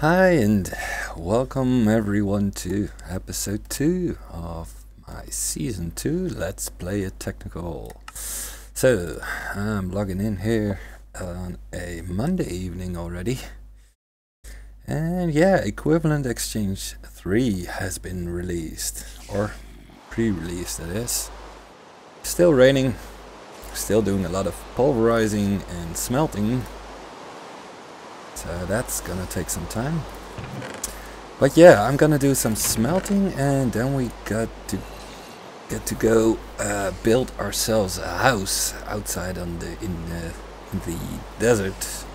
Hi and welcome everyone to episode 2 of my season 2 Let's Play It Technical. So I'm logging in here on a Monday evening already, and yeah, Equivalent Exchange 3 has been released, or pre-released that is. Still raining, still doing a lot of pulverizing and smelting. So that's gonna take some time. But yeah, I'm gonna do some smelting, and then we get to go build ourselves a house outside in the desert,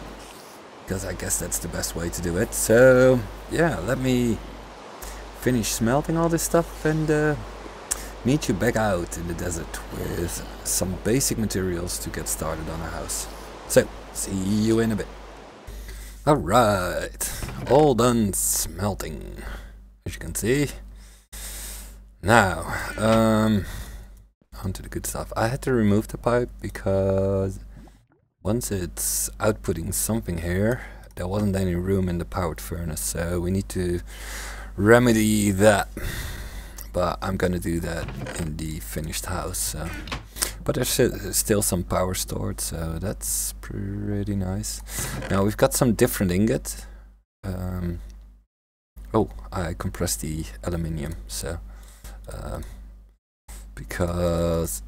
because I guess that's the best way to do it. So yeah, let me finish smelting all this stuff and meet you back out in the desert with some basic materials to get started on a house. So see you in a bit. Alright, all done smelting, as you can see. Now, onto the good stuff. I had to remove the pipe because once it's outputting something here, there wasn't any room in the powered furnace, so we need to remedy that. But I'm gonna do that in the finished house. So. But there's still some power stored, so that's pretty nice. Now we've got some different ingot. Oh, I compressed the aluminium, so because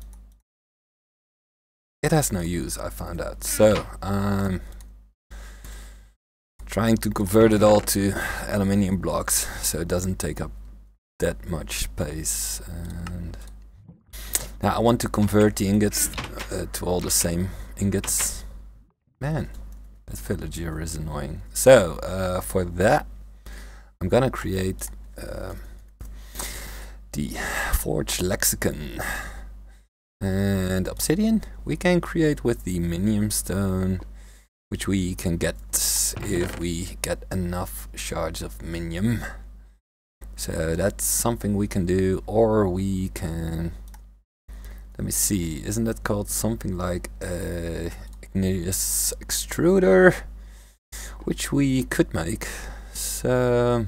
it has no use, I found out. So I'm trying to convert it all to aluminium blocks, so it doesn't take up that much space. And now I want to convert the ingots to all the same ingots. Man, that villager is annoying. So for that, I'm gonna create the forge lexicon. And obsidian we can create with the minium stone, which we can get if we get enough shards of minium. So that's something we can do, or we can... Let me see, isn't that called something like a igneous extruder? Which we could make. So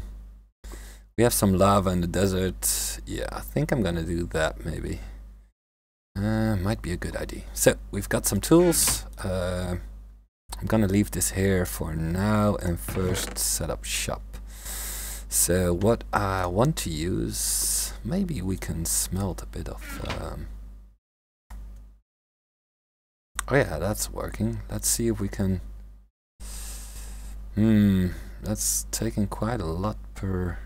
we have some lava in the desert. Yeah, I think I'm gonna do that maybe. Might be a good idea. So we've got some tools. I'm gonna leave this here for now and first set up shop. So what I want to use, maybe we can smelt a bit of oh yeah, that's working. Let's see if we can... that's taking quite a lot per...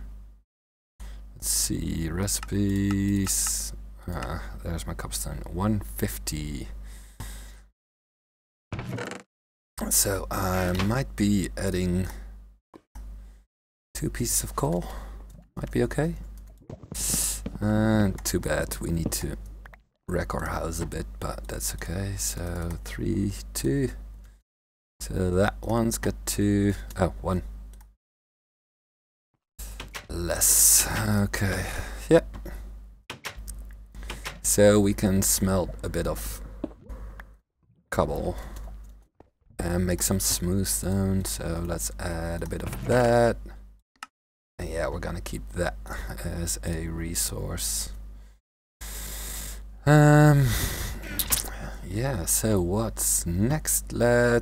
Let's see, recipes... there's my cobblestone, 150. So I might be adding 2 pieces of coal. Might be okay. Too bad, we need to wreck our house a bit, but that's okay. So 3, 2. So that one's got 2. Oh, 1 less. Okay. Yep. So we can smelt a bit of cobble and make some smooth stone. So let's add a bit of that. And yeah, we're gonna keep that as a resource. Yeah, so what's next? I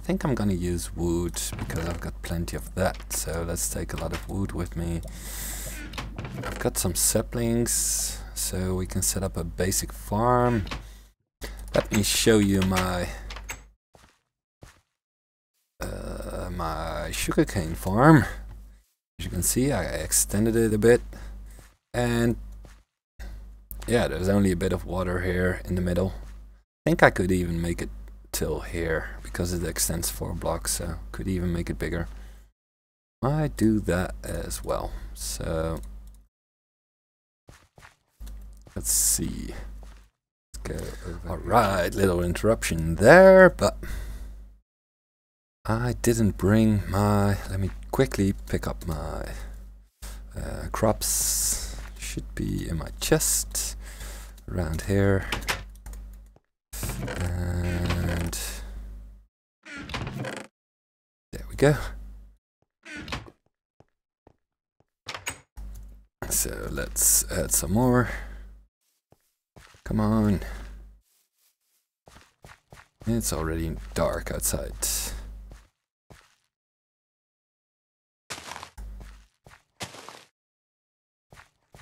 think I'm gonna use wood because I've got plenty of that. So let's take a lot of wood with me. I've got some saplings, so we can set up a basic farm. Let me show you my my sugarcane farm. As you can see, I extended it a bit, and yeah, there's only a bit of water here in the middle. I think I could even make it till here because it extends 4 blocks, so could even make it bigger. I do that as well. So let's see. Let's go over. Alright, little interruption there, but I didn't bring my... Let me quickly pick up my crops. Should be in my chest around here. And there we go. So let's add some more. Come on. It's already dark outside.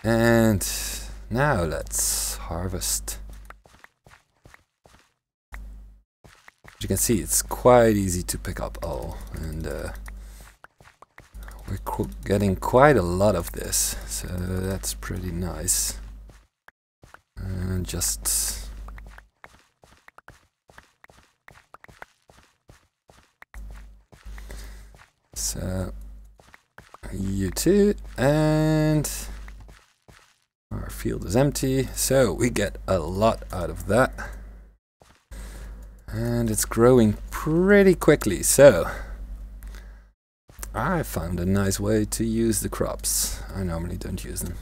And now let's harvest. As you can see, it's quite easy to pick up all, and we're getting quite a lot of this, so that's pretty nice. And just so you too, and our field is empty, so we get a lot out of that. And it's growing pretty quickly, so I found a nice way to use the crops. I normally don't use them.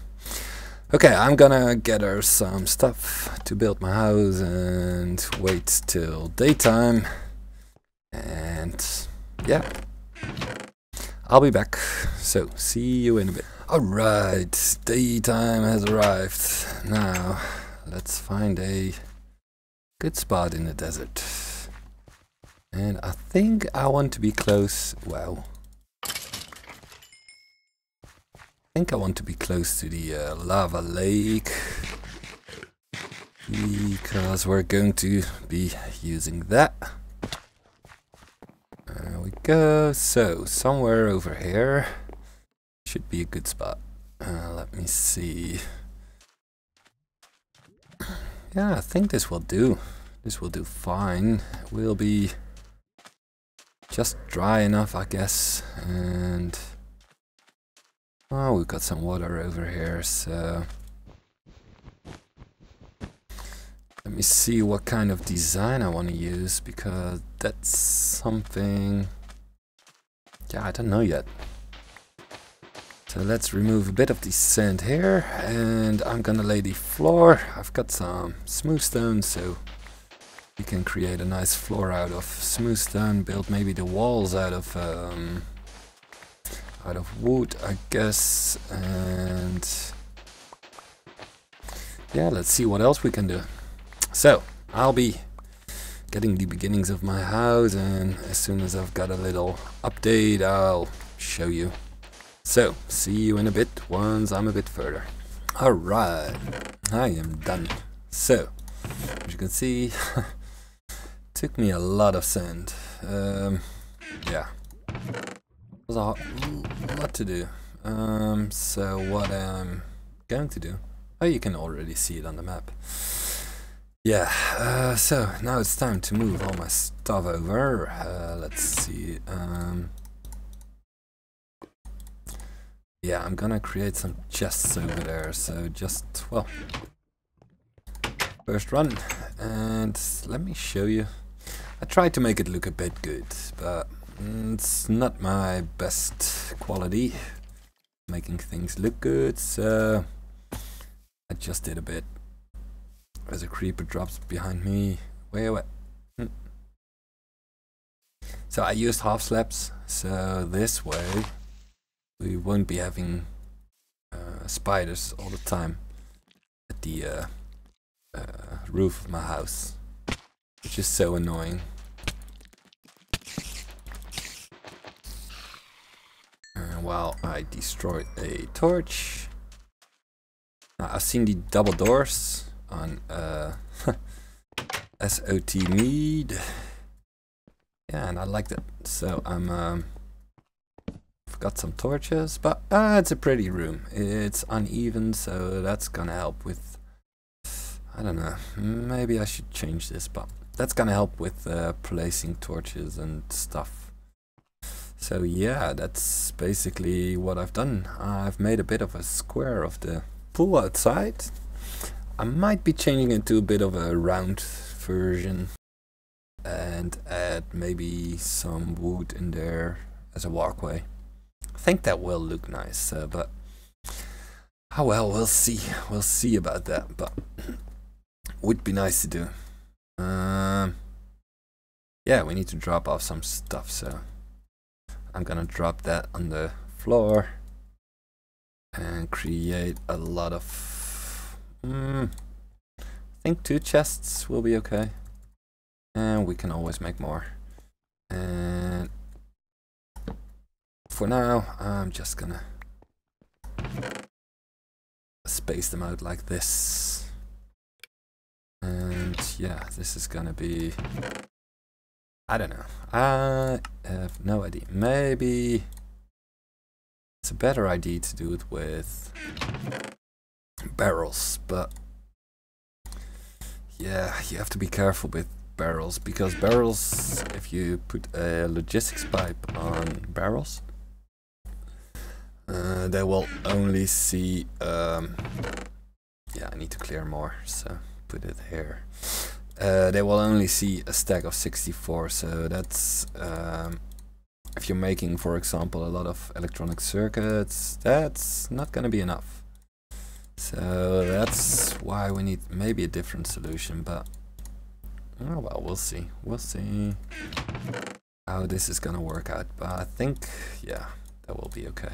Okay, I'm gonna gather some stuff to build my house and wait till daytime. And yeah, I'll be back. So, see you in a bit. Alright, daytime has arrived. Now, let's find a good spot in the desert. And I think I want to be close, wow. I think I want to be close to the lava lake, because we're going to be using that. There we go. So, somewhere over here should be a good spot. Let me see. Yeah, I think this will do. This will do fine. We'll be just dry enough, I guess. And oh, we've got some water over here, so let me see what kind of design I want to use, because that's something, yeah, I don't know yet. So let's remove a bit of the sand here, and I'm gonna lay the floor. I've got some smooth stone, so we can create a nice floor out of smooth stone, build maybe the walls out of wood, I guess, and yeah, let's see what else we can do. So I'll be getting the beginnings of my house, and as soon as I've got a little update, I'll show you. So see you in a bit once I'm a bit further. Alright, I am done. So as you can see, took me a lot of sand. Yeah, it was a lot to do. So what I'm going to do, oh, you can already see it on the map. Yeah, so now it's time to move all my stuff over. Let's see. Yeah, I'm gonna create some chests over there. So just, well, first run, and let me show you. I tried to make it look a bit good, but it's not my best quality, making things look good, so I just did a bit. As a creeper drops behind me. Wait. So I used half slabs, so this way we won't be having spiders all the time at the roof of my house, which is so annoying. While I destroyed a torch. Now, I've seen the double doors on SOT Mead. Yeah, and I liked it. So I've got some torches, but it's a pretty room. It's uneven, so that's gonna help with, I don't know, maybe I should change this, but that's gonna help with placing torches and stuff. So yeah, that's basically what I've done. I've made a bit of a square of the pool outside. I might be changing it to a bit of a round version and add maybe some wood in there as a walkway. I think that will look nice, but oh well, we'll see. We'll see about that, but would be nice to do. Yeah, we need to drop off some stuff, so I'm gonna drop that on the floor. and create a lot of... I think 2 chests will be okay. And we can always make more. And for now, I'm just gonna space them out like this. And yeah, this is gonna be... I don't know. I have no idea. Maybe it's a better idea to do it with barrels, but yeah, you have to be careful with barrels, because barrels, if you put a logistics pipe on barrels, they will only see... yeah, I need to clear more, so put it here. They will only see a stack of 64, so that's... if you're making, for example, a lot of electronic circuits, that's not going to be enough. So that's why we need maybe a different solution, but... oh well, we'll see. We'll see how this is going to work out, but I think, yeah, that will be okay.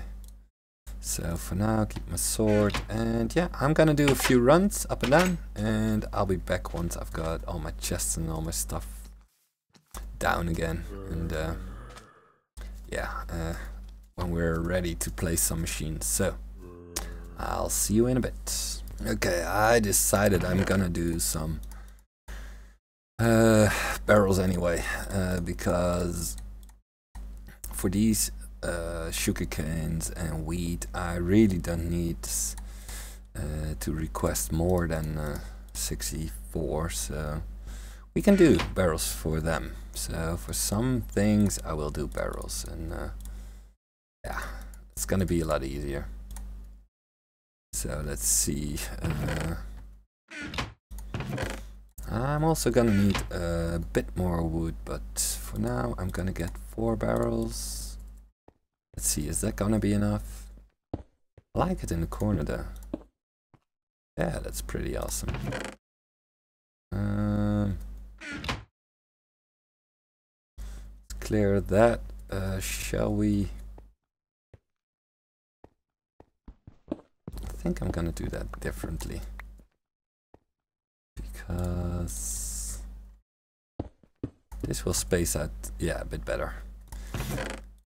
So for now, keep my sword, and yeah, I'm gonna do a few runs up and down, and I'll be back once I've got all my chests and all my stuff down again. And yeah, when we're ready to play some machines. So I'll see you in a bit. Okay, I decided I'm gonna do some barrels anyway, because for these sugar canes and wheat, I really don't need to request more than 64, so we can do barrels for them. So for some things I will do barrels, and yeah, it's gonna be a lot easier. So let's see. I'm also gonna need a bit more wood, but for now I'm gonna get 4 barrels. Let's see, is that gonna be enough? I like it in the corner though. Yeah, that's pretty awesome. Let's clear that. Shall we? I think I'm gonna do that differently, because this will space out, yeah, a bit better.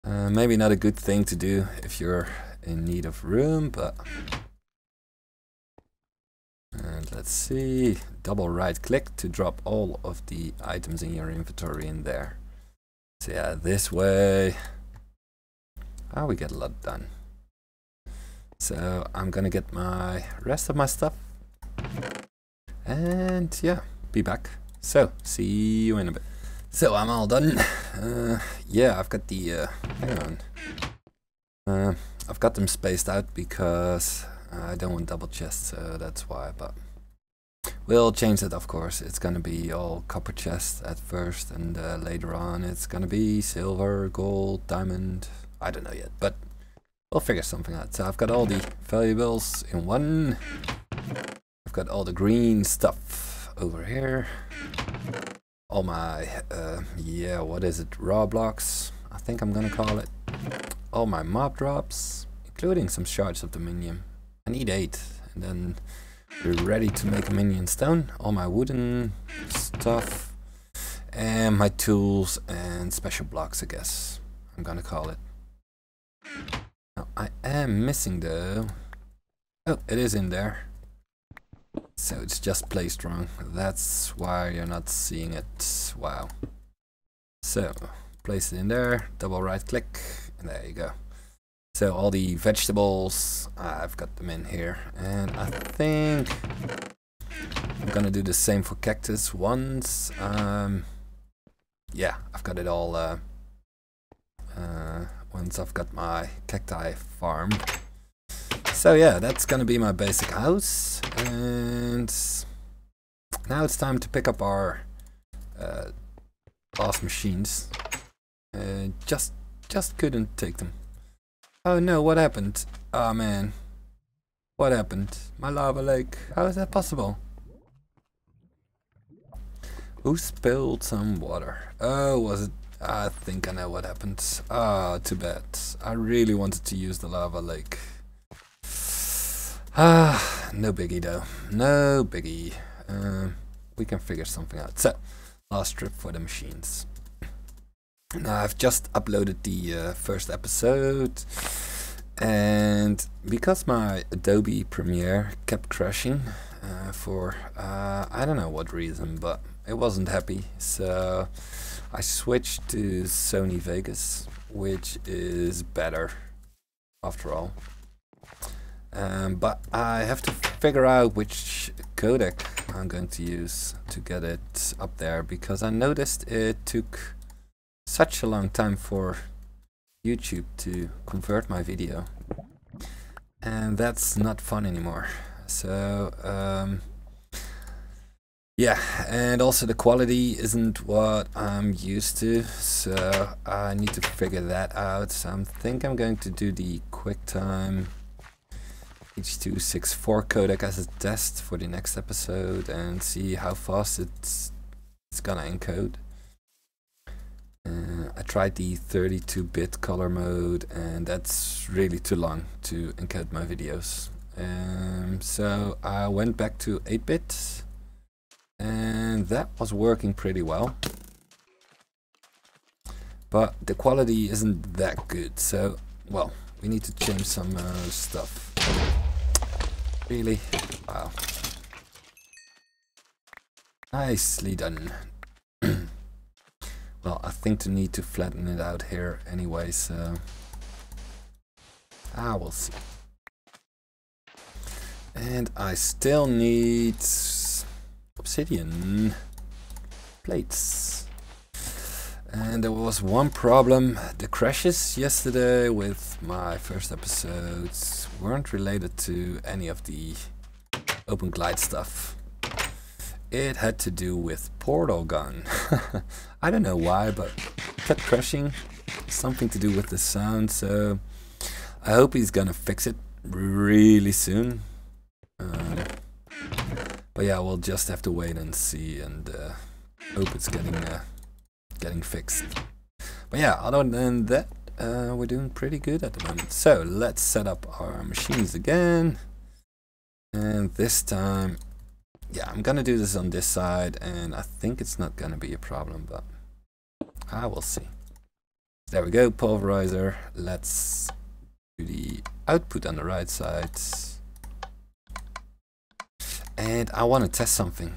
Maybe not a good thing to do if you're in need of room, but... and let's see, double right click to drop all of the items in your inventory in there. So yeah, this way, we get a lot done. So I'm gonna get my rest of my stuff, and yeah, be back. So see you in a bit. So I'm all done. Yeah, I've got the hang on. I've got them spaced out because I don't want double chests, so that's why. But we'll change it, of course. It's gonna be all copper chests at first, and later on it's gonna be silver, gold, diamond. I don't know yet, but we'll figure something out. So I've got all the valuables in one. I've got all the green stuff over here. All my, yeah, what is it, raw blocks, I think I'm gonna call it. All my mob drops, including some shards of the minion. I need 8, and then we're ready to make a minion stone. All my wooden stuff, and my tools and special blocks, I guess I'm gonna call it. Now, I am missing though. Oh, it is in there. So it's just placed wrong. That's why you're not seeing it. Wow. So place it in there, double right click, and there you go. So all the vegetables, I've got them in here, and I think I'm gonna do the same for cactus once. Yeah, I've got it all. Once I've got my cacti farmed. So yeah, that's gonna be my basic house, and now it's time to pick up our boss machines. Just couldn't take them. Oh no, what happened? Oh man, what happened? My lava lake. How is that possible? Who spilled some water? Oh, was it? I think I know what happened. Ah, too bad. I really wanted to use the lava lake. No biggie though. No biggie. We can figure something out. So, last trip for the machines. Now I've just uploaded the first episode, and because my Adobe Premiere kept crashing for I don't know what reason, but it wasn't happy, so I switched to Sony Vegas, which is better after all. But I have to figure out which codec I'm going to use to get it up there, because I noticed it took such a long time for YouTube to convert my video, and that's not fun anymore. So yeah, and also the quality isn't what I'm used to, so I need to figure that out. So I think I'm going to do the QuickTime H.264 codec as a test for the next episode and see how fast it's gonna encode. I tried the 32-bit color mode, and that's really too long to encode my videos. So I went back to 8-bit, and that was working pretty well. But the quality isn't that good, so, well, we need to change some stuff. Really? Wow. Nicely done. Well, I think to need to flatten it out here anyway, so we'll see. And I still need obsidian plates. And there was one problem. The crashes yesterday with my first episodes weren't related to any of the open glide stuff. It had to do with Portal Gun. I don't know why, but it kept crashing. Something to do with the sound, so I hope he's gonna fix it really soon. But yeah, we'll just have to wait and see, and hope it's getting fixed. But yeah, other than that, we're doing pretty good at the moment. So let's set up our machines again, and this time, yeah, I'm gonna do this on this side, and I think it's not gonna be a problem, but I will see. There we go, pulverizer. Let's do the output on the right side. And I want to test something.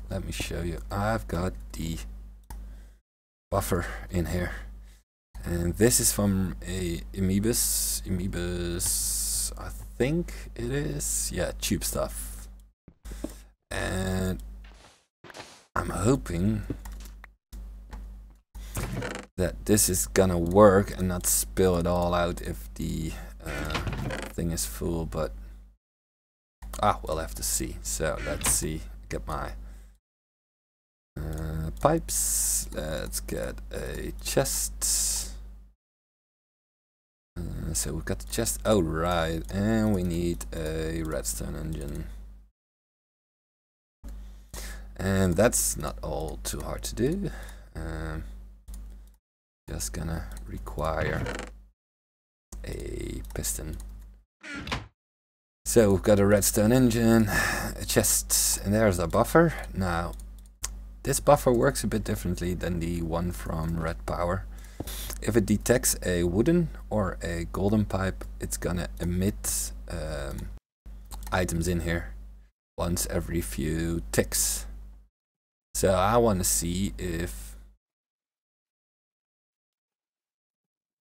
Let me show you. I've got the buffer in here, and this is from a Amoebus, I think it is, yeah, tube stuff. And I'm hoping that this is gonna work and not spill it all out if the thing is full, but we'll have to see. So let's see, get my pipes. Let's get a chest. So we've got the chest, oh right, and we need a redstone engine. And that's not all too hard to do. Just gonna require a piston. So we've got a redstone engine, a chest, and there's a buffer. Now, this buffer works a bit differently than the one from Red Power. If it detects a wooden or a golden pipe, it's gonna emit items in here once every few ticks. So I want to see if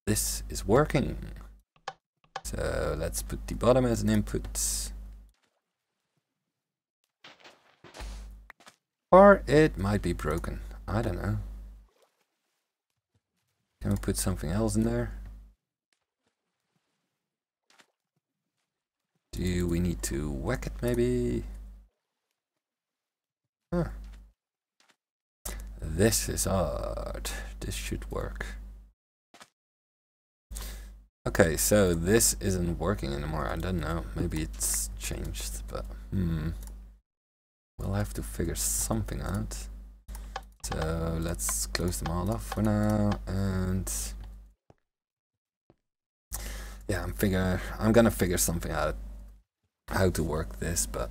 this is working. So let's put the bottom as an input. Or it might be broken. I don't know. Can we put something else in there? Do we need to whack it maybe? Huh. This is odd. This should work. Okay, so this isn't working anymore. I don't know. Maybe it's changed, but we'll have to figure something out. So let's close them all off for now, and Yeah, I'm gonna figure something out how to work this, but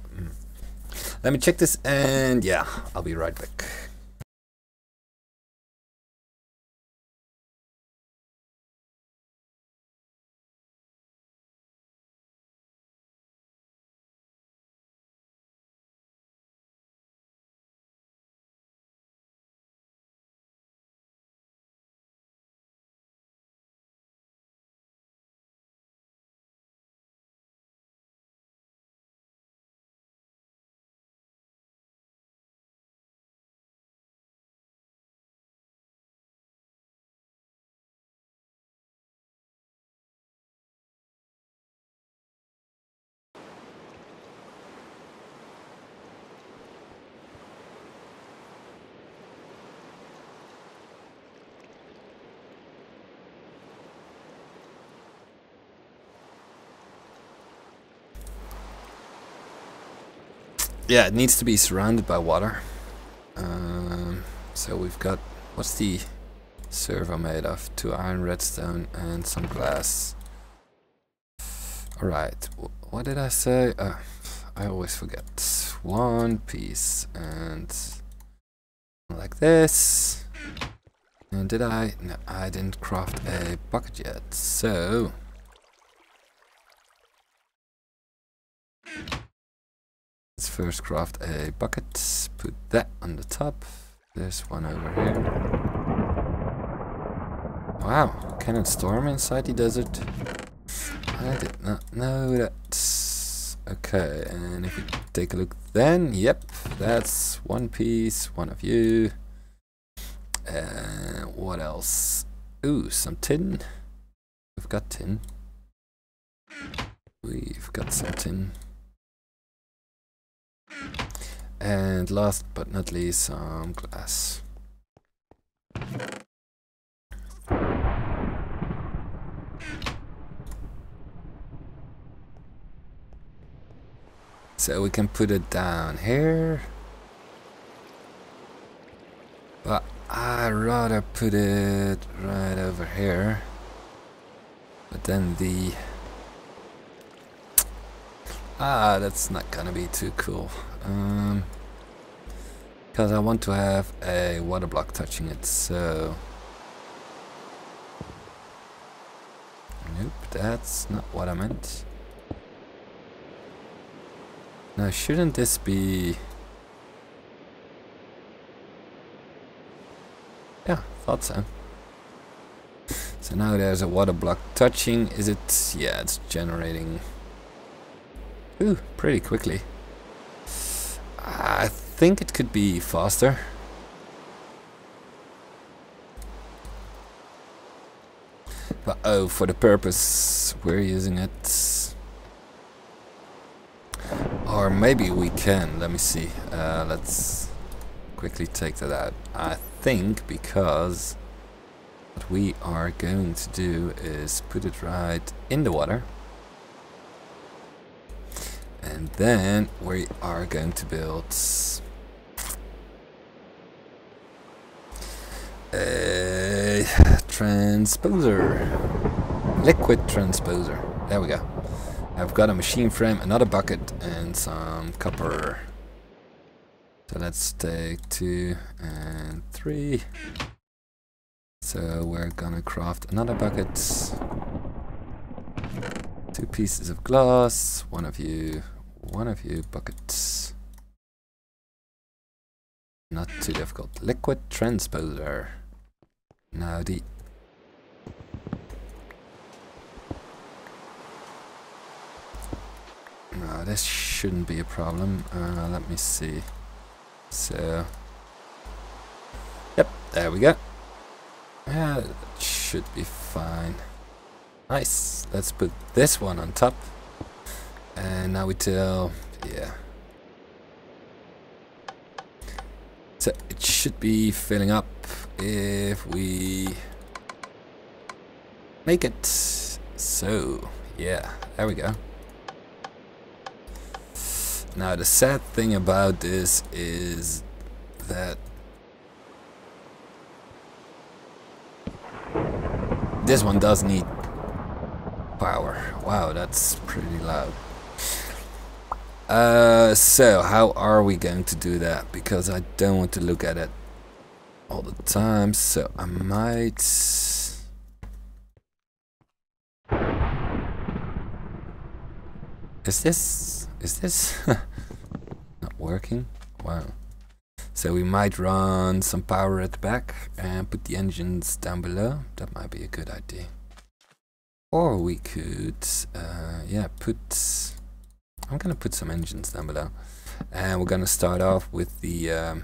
let me check this, and yeah, I'll be right back. Yeah, it needs to be surrounded by water. So we've got, what's the servo made of? 2 iron, redstone, and some glass. Alright, what did I say? I always forget. 1 piece, and like this. And did I? No, I didn't craft a bucket yet, so let's first craft a bucket, put that on the top. There's one over here. Wow, can it storm inside the desert? I did not know that. Okay, and if we take a look then, yep, that's 1 piece, 1 of you. What else? Ooh, some tin. We've got tin. We've got some tin. And last but not least, some glass. So we can put it down here. But I'd rather put it right over here. But then that's not gonna be too cool. Because I want to have a water block touching it, so... Nope, that's not what I meant. Now, shouldn't this be... Yeah, thought so. So now there's a water block touching. Is it? Yeah, it's generating. Ooh, pretty quickly. I think it could be faster. But oh, for the purpose we're using it. Or maybe we can. Let me see. Let's quickly take that out. I think because what we are going to do is put it right in the water. And then we are going to build a transposer, liquid transposer. There we go. I've got a machine frame, another bucket, and some copper. So let's take 2 and 3. So we're gonna craft another bucket, 2 pieces of glass, one of you buckets. Not too difficult. Liquid transposer. Now no, this shouldn't be a problem. Let me see. So, yep, there we go. Yeah, that should be fine. Nice. Let's put this one on top. And now we tell, yeah. So it should be filling up if we make it. So, yeah, there we go. Now the sad thing about this is that this one does need power. Wow, that's pretty loud. So how are we going to do that? Because I don't want to look at it all the time, so I might... Is this not working? Wow. So we might run some power at the back and put the engines down below. That might be a good idea. Or we could, yeah, I'm gonna put some engines down below. And we're gonna start off with the,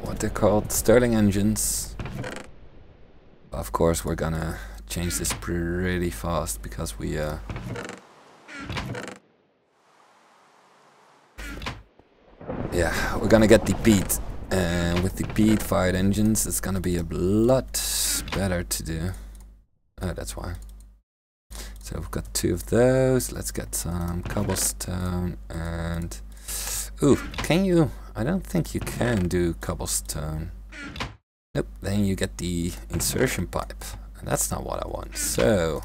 what they're called, Stirling engines. Of course, we're gonna change this pretty fast because we yeah, we're gonna get the peat, and with the peat fired engines it's gonna be a lot better to do. Oh, that's why. So we've got 2 of those. Let's get some cobblestone and ooh, can you? I don't think you can do cobblestone. Nope, then you get the insertion pipe. And that's not what I want. So,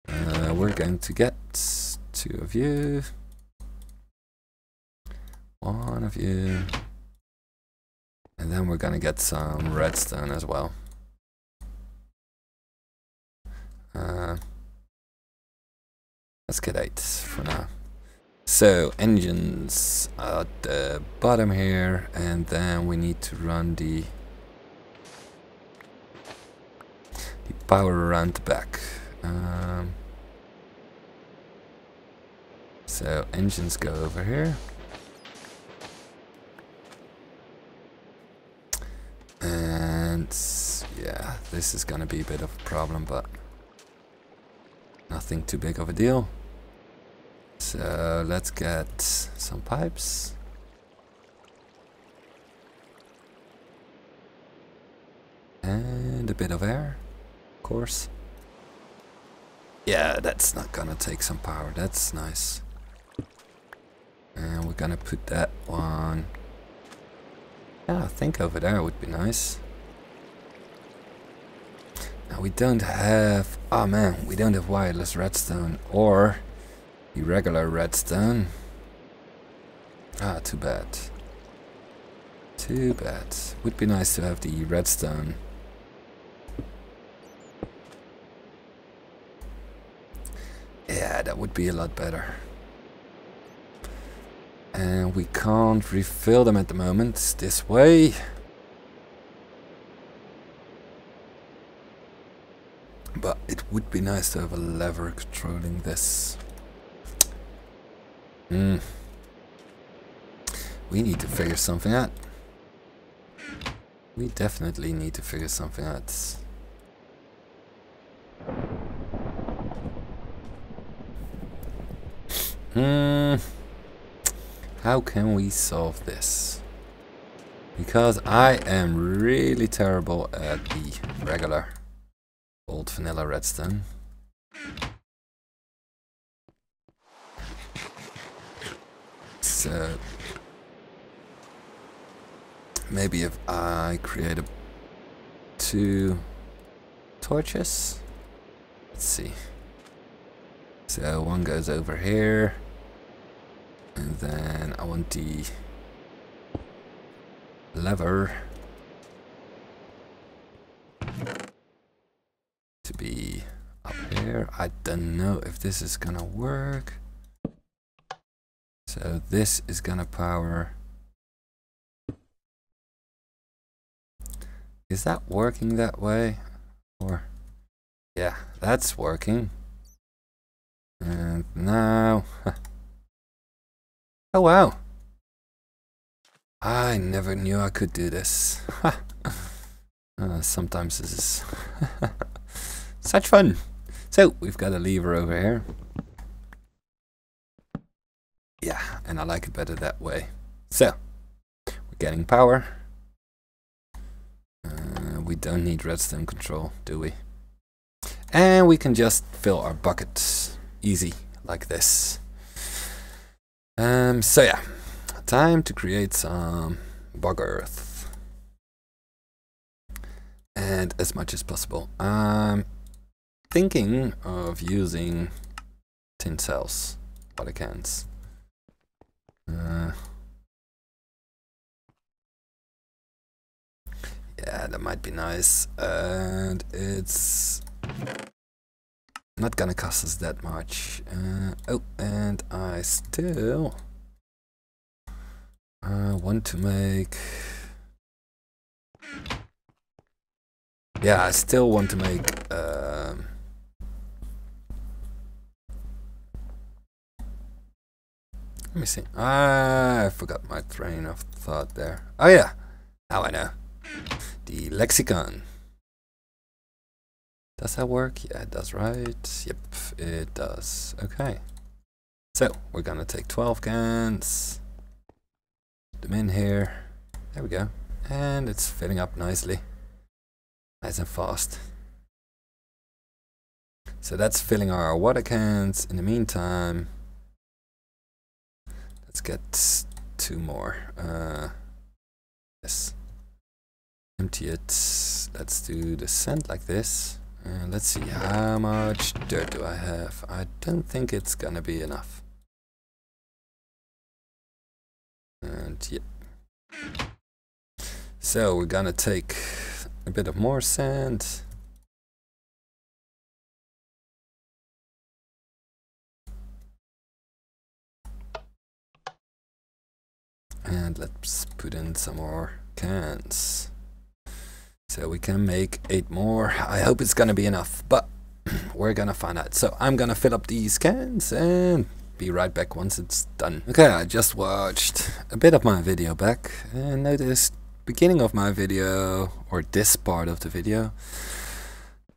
we're going to get 2 of you. 1 of you. And then we're gonna get some redstone as well. Let's get 8 for now. So, engines at the bottom here, and then we need to run the power around the back. So, engines go over here. And yeah, this is gonna be a bit of a problem, but nothing too big of a deal. So let's get some pipes. And a bit of air, of course. Yeah, that's not gonna take some power, that's nice. And we're gonna put that one... Yeah, I think over there would be nice. Now we don't have... Oh man, we don't have wireless redstone or the regular redstone. Ah, too bad. Too bad. Would be nice to have the redstone. Yeah, that would be a lot better. And we can't refill them at the moment. This way. But it would be nice to have a lever controlling this. We need to figure something out. We definitely need to figure something out. How can we solve this? Because I am really terrible at the regular old vanilla redstone. So maybe if I create 2 torches. Let's see. So one goes over here. And then I want the lever to be up here. I don't know if this is gonna work. So this is gonna power. Is that working that way? Or yeah, that's working. And now oh wow. I never knew I could do this. Sometimes this is such fun. So we've got a lever over here. Yeah, and I like it better that way. So we're getting power. We don't need redstone control, do we? And we can just fill our buckets easy like this. So yeah, time to create some bog earth. And as much as possible. I'm thinking of using tin cells, water cans. Yeah, that might be nice. And it's not gonna cost us that much. Oh, and I still want to make... Yeah, I still want to make... let me see. I forgot my train of thought there. Oh yeah, now I know. The lexicon. Does that work? Yeah, it does, right? Yep, it does. Okay. So, we're gonna take 12 cans. Put them in here. There we go. And it's filling up nicely. Nice and fast. So that's filling our water cans. In the meantime, let's get 2 more. Yes. Empty it. Let's do the sand like this. Let's see, how much dirt do I have? I don't think it's gonna be enough. And yep. So we're gonna take a bit of more sand. And let's put in some more cans. So we can make 8 more. I hope it's gonna be enough, but we're gonna find out. So I'm gonna fill up these cans and be right back once it's done. Okay, I just watched a bit of my video back and noticed beginning of my video, or this part of the video,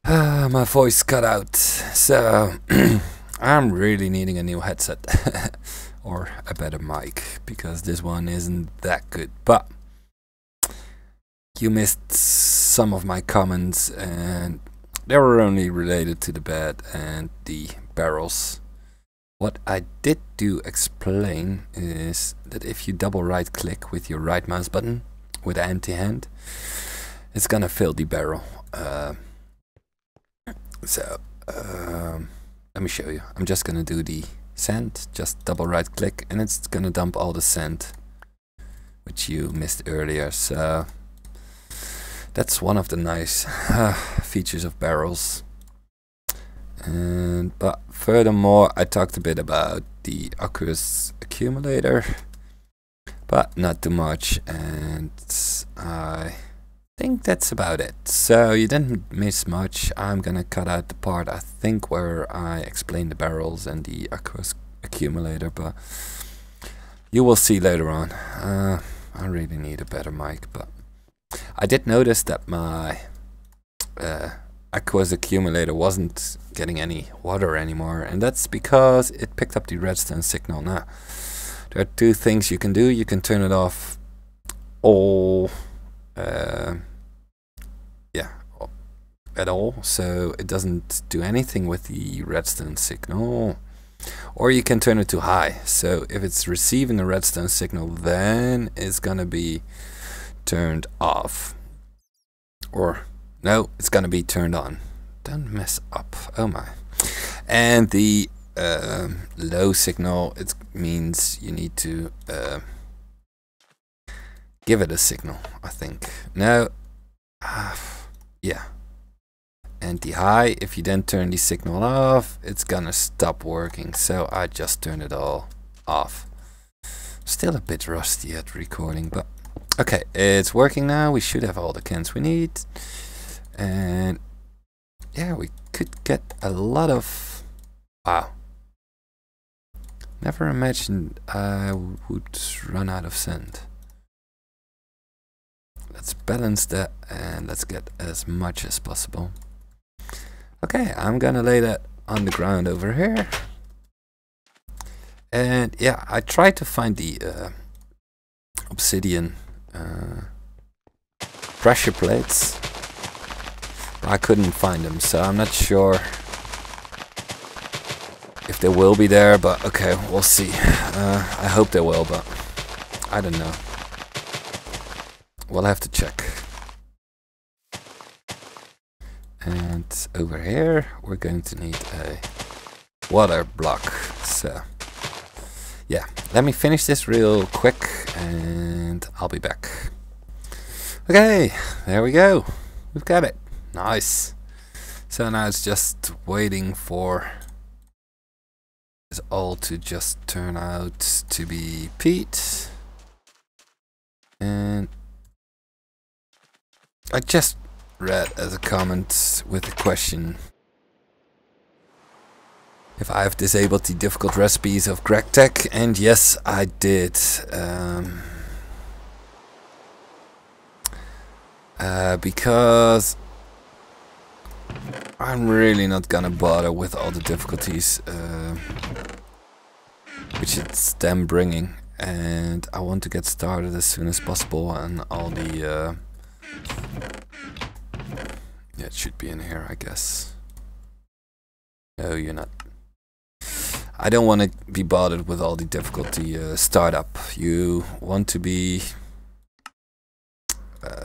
my voice cut out. So I'm really needing a new headset or a better mic, because this one isn't that good. But you missed some of my comments, and they were only related to the bed and the barrels. What I did do explain is that if you double right click with your right mouse button with an empty hand, it's gonna fill the barrel. Let me show you. I'm just gonna do the sand, just double right click, and it's gonna dump all the sand which you missed earlier. So that's one of the nice features of barrels. But furthermore, I talked a bit about the aqueous accumulator, but not too much, and I think that's about it. So you didn't miss much. I'm gonna cut out the part, I think, where I explained the barrels and the aqueous accumulator, but you will see later on. I really need a better mic, but I did notice that my aqueous accumulator wasn't getting any water anymore, and that's because it picked up the redstone signal. Now, there are 2 things you can do. You can turn it off all, at all, so it doesn't do anything with the redstone signal, or you can turn it to high, so if it's receiving a redstone signal, then it's gonna be turned off, or no, it's gonna be turned on. Don't mess up. Oh my. And the low signal, it means you need to give it a signal, I think. No, yeah. And the high, if you then turn the signal off, it's gonna stop working. So I just turned it all off. Still a bit rusty at recording, but okay, it's working now. We should have all the cans we need. And yeah, we could get a lot of... Wow. Never imagined I would run out of sand. Let's balance that and let's get as much as possible. Okay, I'm gonna lay that on the ground over here. And yeah, I tried to find the obsidian pressure plates, but I couldn't find them, so I'm not sure if they will be there, but okay, we'll see. I hope they will, but I don't know. we'll have to check. And over here we're going to need a water block. So yeah, let me finish this real quick and I'll be back. Okay, there we go. We've got it. Nice. So now it's just waiting for this all to just turn out to be peat. And I just read as a comment with a question if I've disabled the difficult recipes of GregTech, and yes, I did. Because I'm really not gonna bother with all the difficulties which it's them bringing, and I want to get started as soon as possible on all the yeah, it should be in here, I guess. No, you're not. I don't want to be bothered with all the difficulty startup. You want to be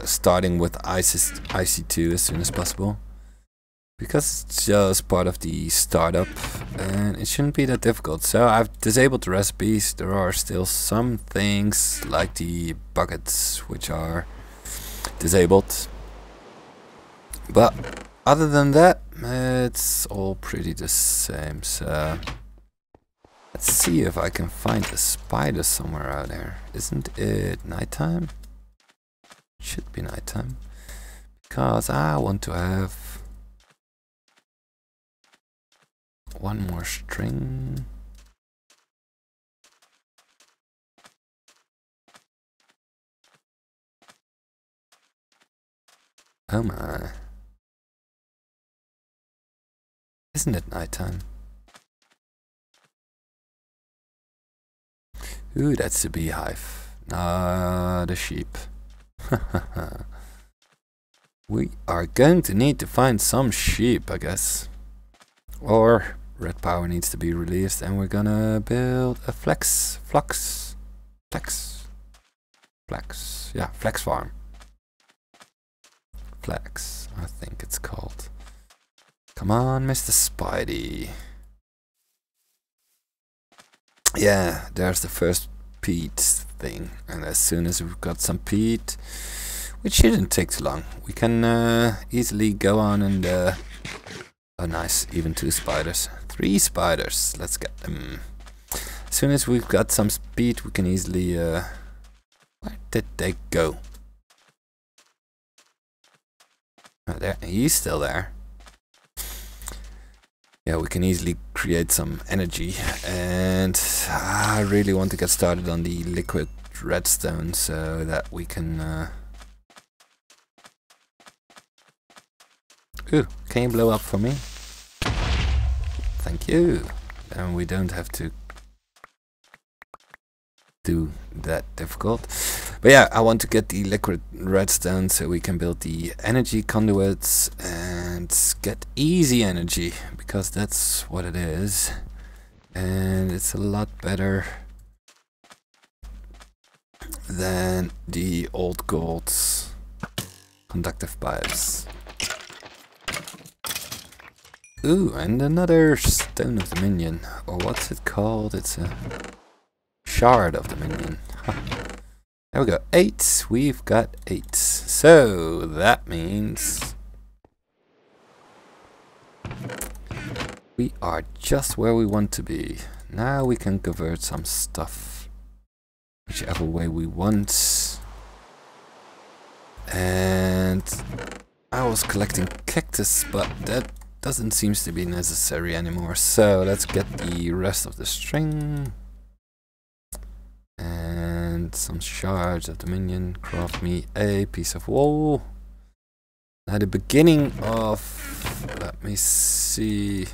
starting with IC2 as soon as possible, because it's just part of the startup and it shouldn't be that difficult. So I've disabled the recipes. There are still some things like the buckets which are disabled, but other than that it's all pretty the same. So let's see if I can find a spider somewhere out there. Isn't it nighttime? Should be nighttime, because I want to have one more string. Oh my. Isn't it nighttime? Ooh, that's a beehive, not a sheep. We are going to need to find some sheep, I guess. Or red power needs to be released and we're gonna build a flex farm. Flex, I think it's called. Come on, Mr. Spidey. Yeah, there's the first peat thing, and as soon as we've got some peat, which shouldn't take too long, we can easily go on and oh nice, even 2 spiders, 3 spiders, let's get them. As soon as we've got some speed, we can easily where did they go? Oh, there, he's still there. Yeah, we can easily create some energy, and I really want to get started on the liquid redstone so that we can ooh, can you blow up for me? Thank you. And we don't have to do that difficult. But yeah, I want to get the liquid redstone so we can build the energy conduits and get easy energy, because that's what it is. And it's a lot better than the old gold conductive pipes. Ooh, and another stone of dominion, or what's it called? It's a shard of dominion. Huh. There we go, 8. We've got 8. So that means we are just where we want to be. Now we can convert some stuff whichever way we want. And I was collecting cactus, but that doesn't seem to be necessary anymore. So let's get the rest of the string and some shards of dominion. Craft me a piece of wool. Now the beginning of, let me see,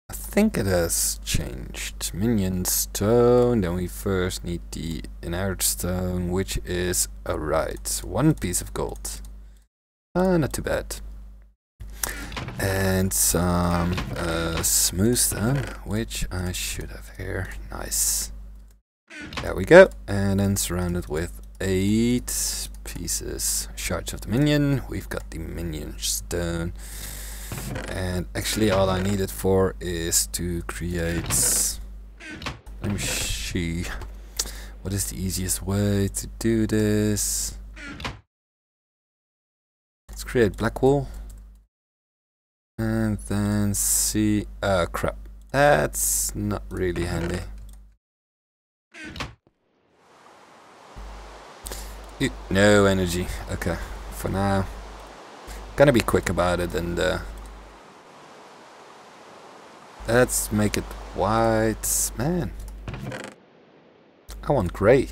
I think it has changed. Minion stone, then we first need the inert stone, which is alright, 1 piece of gold. Not too bad. and some smooth stone, which I should have here. Nice. There we go. And then surrounded with 8 pieces. Shards of the minion. We've got the minion stone. And actually all I need it for is to create... Let me see. What is the easiest way to do this? Let's create black wool. And then see... Oh crap. That's not really handy. No energy. Okay. For now. Gonna be quick about it and let's make it white. Man. I want grey.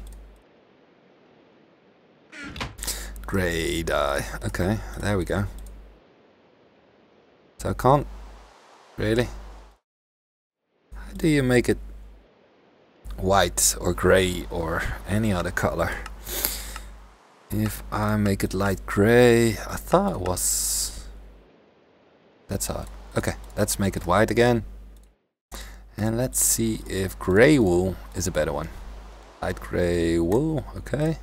Grey dye. Okay, there we go. So I can't really. How do you make it white or grey or any other color? If I make it light grey, I thought it was. That's odd. Okay, let's make it white again. And let's see if grey wool is a better one. Light grey wool, okay.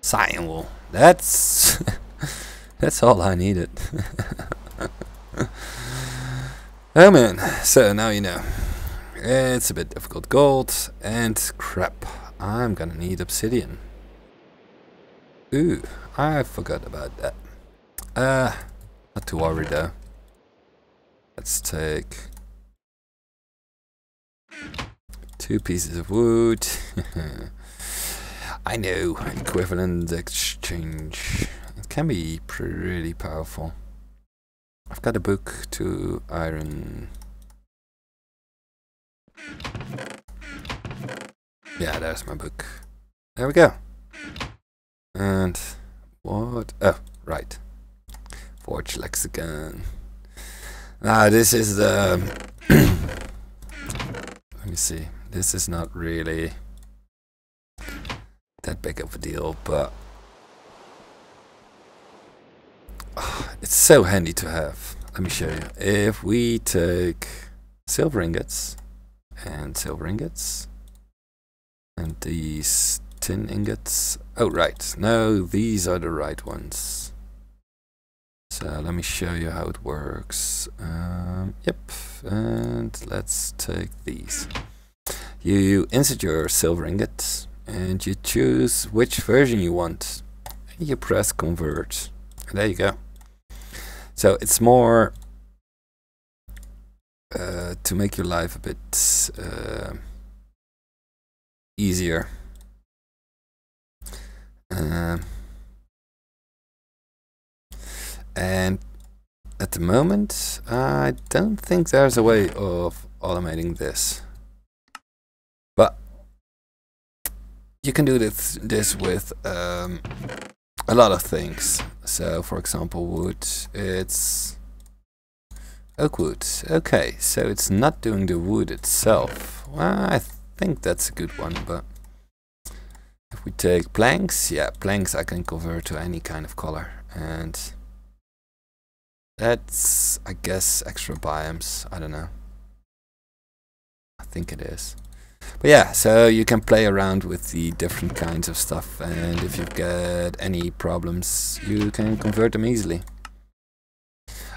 Cyan wool. That's that's all I needed. Oh man, so now you know. It's a bit difficult. Gold and crap. I'm gonna need obsidian. Ooh, I forgot about that. Not too worried though. Let's take 2 pieces of wood. I know, equivalent exchange. It can be pretty powerful. I've got a book to iron. Yeah, there's my book. There we go. And what? Oh, right. Forge lexicon. Now this is the. Let me see. This is not really that big of a deal, but it's so handy to have. Let me show you. If we take silver ingots and silver ingots and these tin ingots. Oh right, no, these are the right ones. So let me show you how it works. Yep, and let's take these. You insert your silver ingot and you choose which version you want. And you press convert. And there you go. So it's more to make your life a bit easier. And at the moment, I don't think there's a way of automating this. But you can do this with a lot of things. So, for example, wood, it's oak wood. Okay, so it's not doing the wood itself. Well, I think that's a good one, but if we take planks, yeah, planks I can convert to any kind of color. And that's, I guess, extra biomes. I don't know. I think it is. But yeah, so you can play around with the different kinds of stuff, and if you've got any problems, you can convert them easily.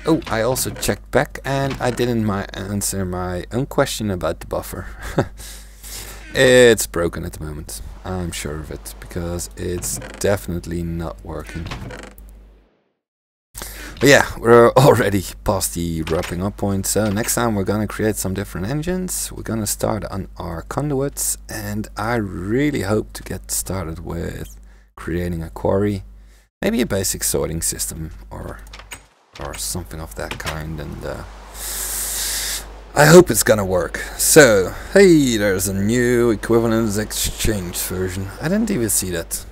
Oh, I also checked back, and I didn't answer my own question about the buffer. It's broken at the moment. I'm sure of it, because it's definitely not working. But yeah, we're already past the wrapping up point, so next time we're gonna create some different engines. We're gonna start on our conduits, and I really hope to get started with creating a quarry, maybe a basic sorting system or something of that kind, and I hope it's gonna work. So, hey, there's a new equivalence exchange version. I didn't even see that.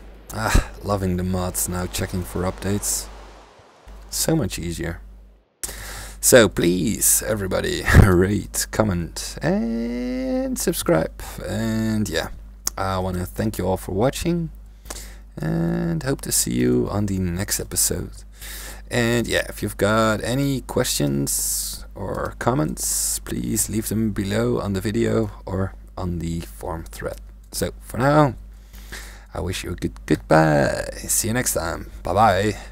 Loving the mods now, checking for updates. So much easier. So please, everybody, rate, comment, and subscribe. And yeah, I want to thank you all for watching, and hope to see you on the next episode. And yeah, if you've got any questions or comments, please leave them below on the video or on the forum thread. So for now, I wish you a goodbye. See you next time. Bye bye.